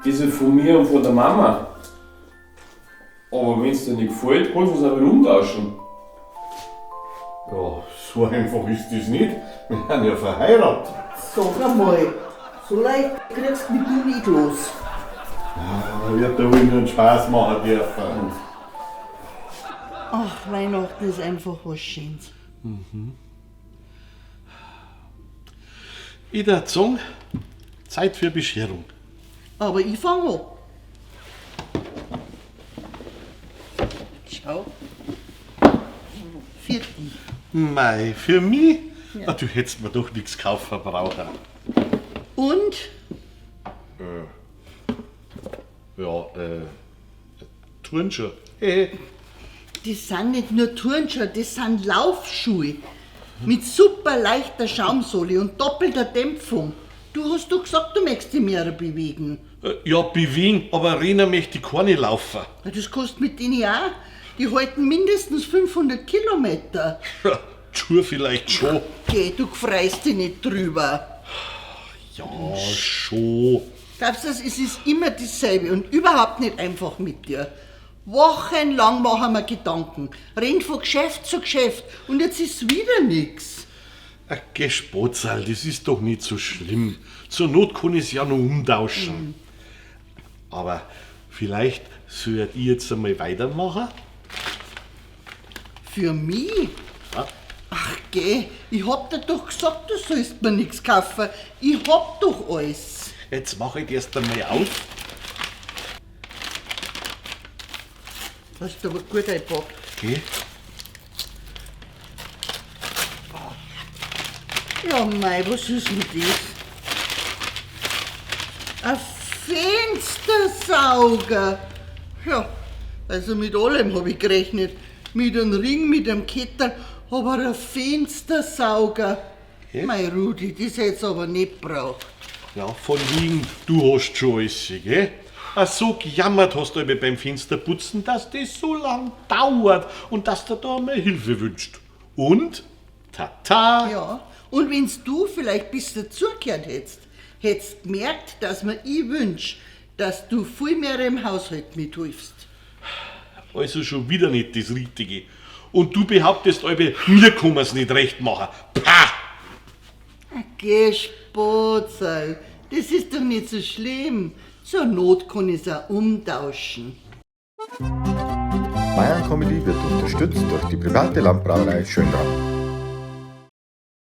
Das ist von mir und von der Mama. Aber wenn es dir nicht gefällt, kannst du es auch wieder umtauschen. Ja, so einfach ist das nicht. Wir sind ja verheiratet. Sag einmal, so leicht kriegst du mich du nicht los. Da wird der Willen einen Spaß machen dürfen. Ach, Weihnachten ist einfach was Schönes. Ich würde sagen, Zeit für Bescherung. Aber ich fange an. Schau. Für dich. Mei, für mich? Ja. Ah, du hättest mir doch nichts kaufen brauchen. Und? Ja, Turnschuhe. Das sind nicht nur Turnschuhe, das sind Laufschuhe. Mit super leichter Schaumsohle und doppelter Dämpfung. Du hast doch gesagt, du möchtest dich mehr bewegen. Ja, bewegen, aber rennen möchte ich keine laufen. Ja, das kostet mit denen auch. Die halten mindestens 500 Kilometer. Ja, Schuhe vielleicht schon. Geh, du freust dich nicht drüber. Ja, schon. Glaubst du, es ist immer dasselbe und überhaupt nicht einfach mit dir. Wochenlang machen wir Gedanken, rennen von Geschäft zu Geschäft und jetzt ist wieder nix. Ach, Gespotzal, das ist doch nicht so schlimm. Zur Not kann ich es ja noch umtauschen. Aber vielleicht sollt ich jetzt einmal weitermachen? Für mich? Ja. Ach geh, ich hab dir doch gesagt, du sollst mir nichts kaufen. Ich hab doch alles. Jetzt mache ich erst einmal auf. Hast du aber gut eingepackt. Okay. Ja mei, was ist denn das? Ein Fenstersauger. Ja, also mit allem habe ich gerechnet. Mit einem Ring, mit einem Kettel, aber ein Fenstersauger. Ja? Mei Rudi, das hätt's aber nicht braucht. Ja, von wegen, du hast schon alles, gell? Ach, so gejammert hast du aber beim Fensterputzen, dass das so lang dauert und dass du da mal Hilfe wünscht. Und? Tata! Ja, und wenn's du vielleicht bis dazugehört hättest gemerkt, dass mir ich wünsch, dass du viel mehr im Haushalt mithilfst. Also schon wieder nicht das Richtige. Und du behauptest, mir kann man's nicht recht machen. Pah! Geh, Spatzel, das ist doch nicht so schlimm. Zur Not kann ich's auch umtauschen. Bayern Comedy wird unterstützt durch die private Landbrauerei Schönbraun.